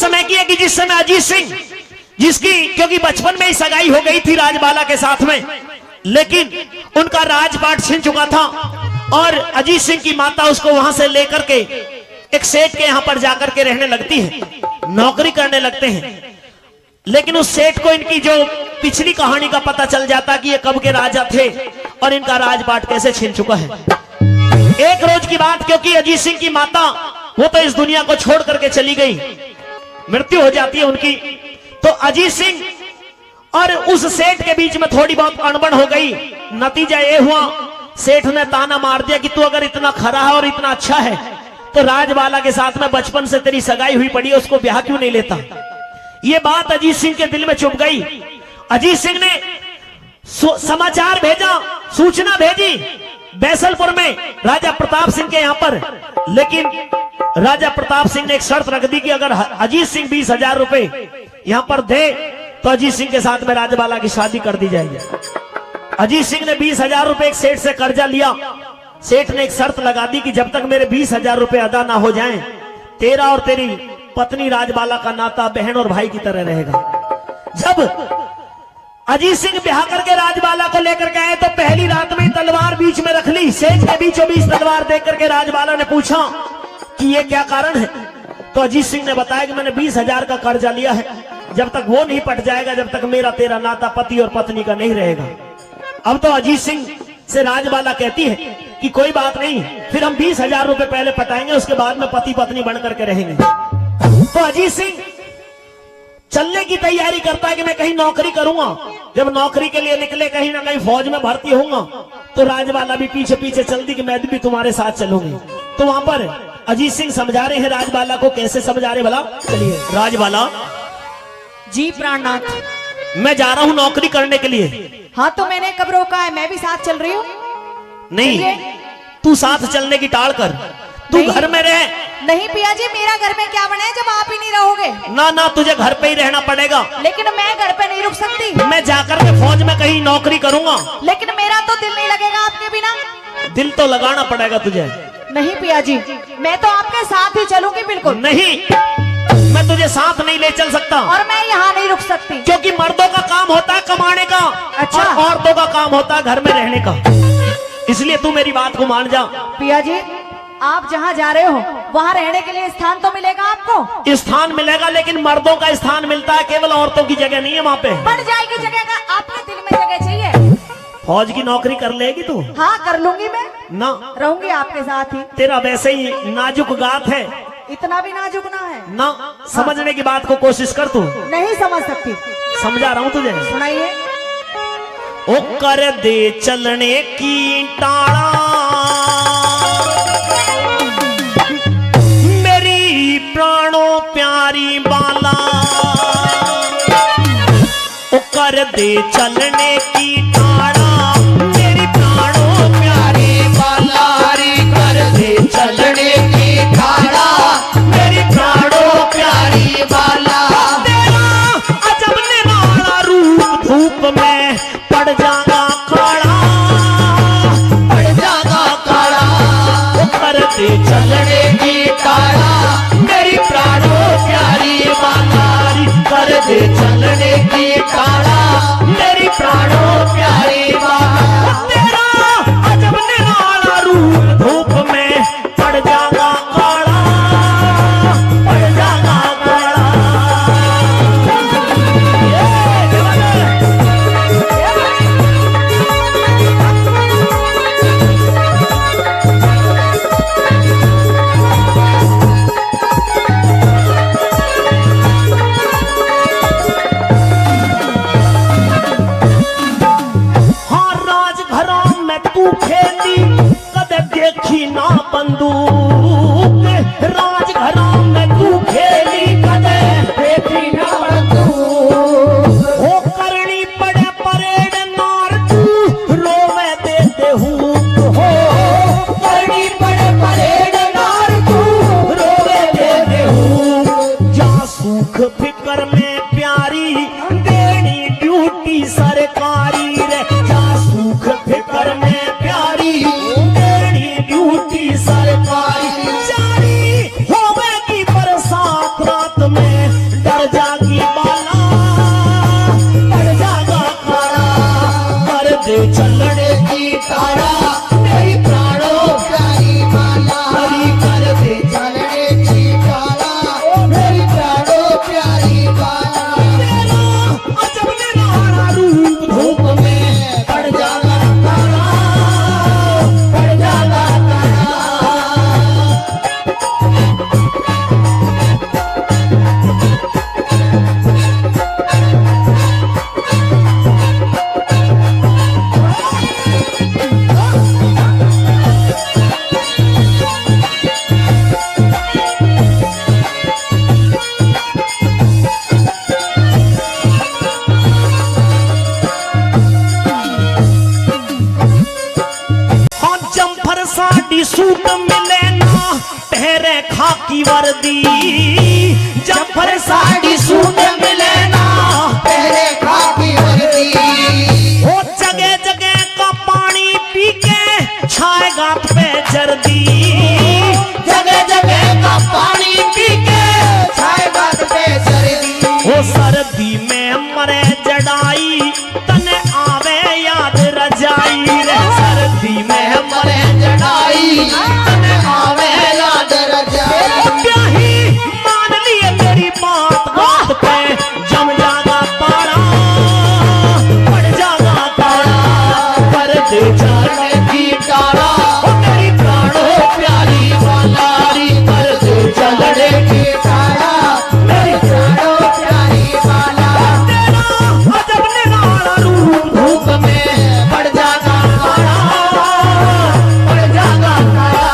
समय की है कि जिस समय अजीत सिंह, जिसकी क्योंकि बचपन में ही सगाई हो गई थी राजबाला के साथ में, लेकिन उनका राजपाट छिन चुका था और अजीत सिंह की माता उसको वहां से लेकर के एक सेठ के यहां पर जाकर के रहने लगती है, नौकरी करने लगते हैं। लेकिन उस सेठ को इनकी जो पिछली कहानी का पता चल जाता कि ये कब के राजा थे और इनका राजपाट कैसे छिन चुका है। एक रोज की बात, क्योंकि अजीत सिंह की माता वो तो इस दुनिया को छोड़ करके चली गई, मृत्यु हो जाती है उनकी, तो अजीत सिंह और उस सेठ के बीच में थोड़ी बहुत अनबन हो गई। नतीजा ये हुआ, सेठ ने ताना मार दिया कि तू अगर इतना खरा है और इतना अच्छा है तो राजबाला के साथ में बचपन से तेरी सगाई हुई पड़ी है, उसको ब्याह क्यों नहीं लेता। ये बात अजीत सिंह के दिल में चुभ गई। अजीत सिंह ने समाचार भेजा, सूचना भेजी बैसलपुर में राजा प्रताप सिंह के यहां पर, लेकिन राजा प्रताप सिंह ने एक शर्त रख दी कि अगर अजीत सिंह 20,000 रुपए यहां पर दे तो अजीत सिंह के साथ में राजबाला की शादी कर दी जाएगी। अजीत सिंह ने 20,000 रुपए एक सेठ से कर्जा लिया। सेठ ने एक शर्त लगा दी कि जब तक मेरे 20,000 रुपए अदा ना हो जाएं, तेरा और तेरी पत्नी राजबाला का नाता बहन और भाई की तरह रहेगा। जब अजीत सिंह ब्याह करके राजबाला को लेकर के आए तो पहली रात में तलवार बीच में रख ली। सेठ के बीचों बीच तलवार देख करके राजबाला ने पूछा कि ये क्या कारण है। तो अजीत सिंह ने बताया कि मैंने 20,000 का कर्जा लिया है, जब तक वो नहीं पट जाएगा, जब तक मेरा तेरा नाता पति और पत्नी का नहीं रहेगा। अब तो अजीत सिंह से राजबाला कहती है कि कोई बात नहीं, फिर हम 20,000 रुपए पहले पटाएंगे, उसके बाद में पति पत्नी बन करके रहेंगे। तो अजीत सिंह चलने की तैयारी करता है कि मैं कहीं नौकरी करूंगा। जब नौकरी के लिए निकले, कहीं ना कहीं फौज में भर्ती होऊंगा, तो राजबाला भी पीछे पीछे चल दी कि मैं भी तुम्हारे साथ चलूंगी। तो वहां पर अजीत सिंह समझा रहे हैं राजबाला को। कैसे समझा रहे भला? चलिए। राजबाला जी प्राणनाथ, मैं जा रहा हूं नौकरी करने के लिए। हाँ तो मैंने कब रोका है, मैं भी साथ चल रही हूँ। नहीं, तू साथ चलने की टाल कर, तू घर में रह। नहीं पिया जी, मेरा घर में क्या बना है जब आप ही नहीं रहोगे। ना ना, तुझे घर पे ही रहना पड़ेगा। लेकिन मैं घर पे नहीं रुक सकती। मैं जाकर के फौज में कहीं नौकरी करूंगा। लेकिन मेरा तो दिल नहीं लगेगा आपके बिना। दिल तो लगाना पड़ेगा तुझे। नहीं पिया जी, मैं तो आपके साथ ही चलूंगी। बिल्कुल नहीं, मैं तुझे साथ नहीं ले चल सकता। और मैं यहाँ नहीं रुक सकती, क्योंकि मर्दों का काम होता है कमाने का, अच्छा, और औरतों का काम होता है घर में रहने का। इसलिए तू मेरी बात को मान जा। पिया जी, आप जहाँ जा रहे हो वहाँ रहने के लिए स्थान तो मिलेगा आपको। स्थान मिलेगा, लेकिन मर्दों का स्थान मिलता है, केवल औरतों की जगह नहीं है वहाँ पे। बन जाएगी जगह का, आपके दिल में जगह चाहिए। फौज की नौकरी कर लेगी तू? हाँ कर लूंगी, मैं ना रहूंगी आपके साथ ही। तेरा वैसे ही नाजुक गात है। इतना भी नाजुक ना है ना, समझने की बात को कोशिश कर तू। नहीं समझ सकती। समझा रहा हूँ तुझे, सुनाइए। ओ कर दे चलने की टाड़ा, मेरी प्राणों प्यारी बाला। ओ कर दे चलने की टाड़ा, मेरी प्राणों प्यारी बाला। कर दे चलने की टाड़ा, मेरी प्राणों प्यारी बाला। तेरा अजब निराला रूप धूप में पड़ जागा काड़ा, पड़ जागा काड़ा। वो कर दे चलने की टाड़ा, मेरी प्राणों प्यारी बाला। कर दे चलने की टाड़ा, मेरी प्राणों प्यारी बाला। तेरा अजब निराला रूप धूप में पड़ जागा काड़ा, पड़ जागा काड़ा। देखी ना बंदूक, राजघरों में तू खेली कदे देखी ना बंदूक। हो करनी पड़े परेड नार तू रोवे देते हूँ। हो करनी पड़े परेड नार तू रोवे देते हूँ। जा सुख फिकर में प्यारी देनी ड्यूटी सरकारी रे। जा सुख फिकर में प्यारी सरकारी जारी होवे की बरसात रात में सूट मिले ना पहरे खाकी वर्दी, जफर साड़ी सूट मिले ना पहले खाकी वर्दी। वो जगह जगह का पानी पी के छाएगा पे जर्दी, जगह जगह का पानी पी के छाए बात पे सर्दी। वो सर्दी में मरे जड़ाई तने आवे याद रजाई रे, सर्दी में मरे जड़ाई तने आवे याद रजाई। प्याही मान लिए मेरी बात बात पे जम जागा पारा पड़ जागा पारा, कर दे चढ़ने की तारा ओ मेरी प्राणों प्यारी वालारी कर दे चलने की तारा मेरी प्राणों प्यारी वाला। तेरा अजब निराला रूप धूप में पड़ जागा काला पड़ जागा काला।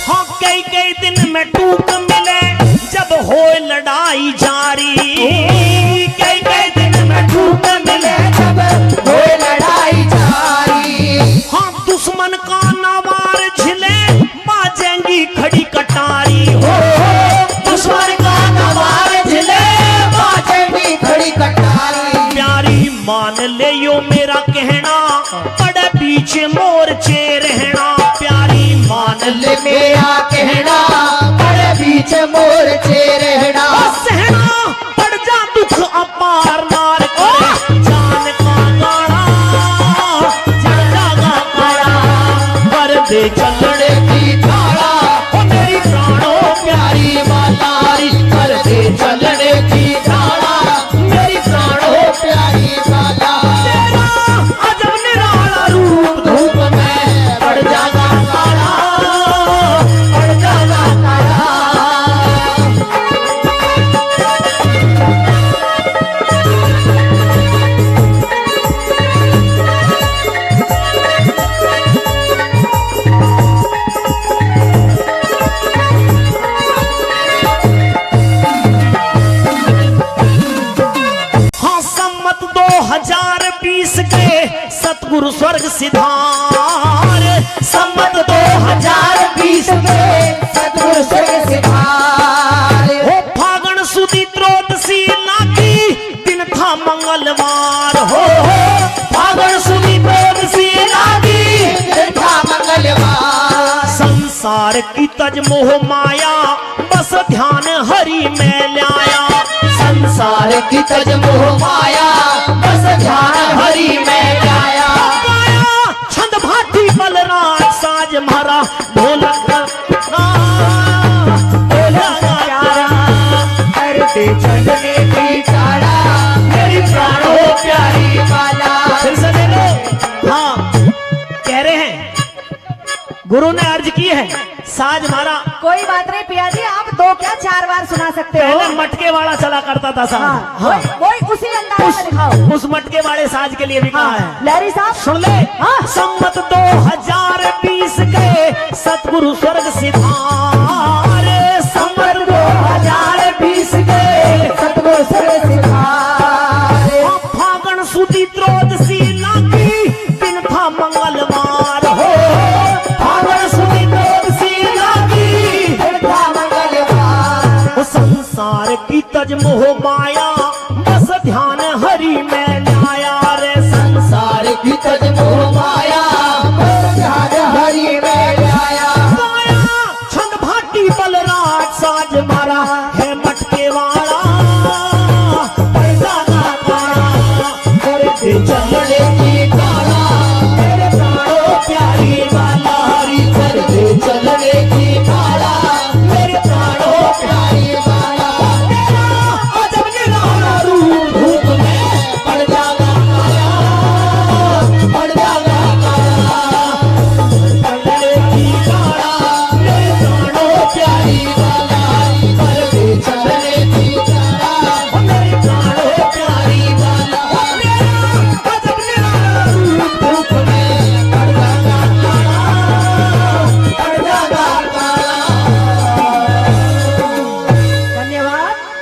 हाँ कई कई दिन में टूक मिले जब हो लड़ाई जारी, कई कई दिन में टूक मिले जब हो लड़ाई जारी हाँ दुश्मन का नवार झिले बाजेंगी खड़ी कटारी हो, दुश्मन का नवार झिले बाजेंगी खड़ी कटारी। प्यारी मान ले यो मेरा कहना पड़े पीछे मोर्चे रहना, प्यारी मान ले ले मेरा कहना बड़े बीच मोर्चे रहना। सहना पड़ जा दुख अपार नार करे जान का गाड़ा जड़ जागा पारा, कर दे चलने की तारा ओ मेरी प्राणों प्यारी वालारी कर दे चलने की तारा मेरी प्राणों प्यारी वाला। तेरा अजब निराला रूप धूप में पड़ जागा काला पड़ जागा काला। हाँ सम्मत 2020 के सतगुरु स्वर्ग सिधार, सम्मत 2020 में सतगुरु स्वर्ग सिधारे। हो फागण सुदी त्रोदशी लागी दिन था मंगलवार हो, फागण सुदी त्रोदशी लागी दिन था मंगलवार। संसार की तज मोह माया बस ध्यान हरि में ल्याया, संसार की तज मोह माया बस ध्यान हरि में लाया। माया छंद भाटी बलराज साज मारा ढोलक करते चलने की तारा मेरी प्राणों प्यारी वाला। फिर से ले लो। हाँ कह रहे हैं गुरु ने अर्ज की है साज मारा, कोई बात नहीं पिया जी, आप दो क्या 4 बार सुना सकते हो। पहले मटके वाला चला करता था साज। हाँ, हाँ वही उसी अंदाज में दिखाओ। उस मटके वाले साज के लिए भी कहा हाँ, है। लहरी साहब सुन ले सम्मत 2020 के सतगुरु स्वर्ग सिधार, सम्मत 2020 के सतगुरु स्वर्ग सिधारे। फागण सुदी त्रोदशी लागी दिन था मंगलवार हो, फागण सुदी त्रोदशी लागी दिन था मंगलवार। संसार की तज मोह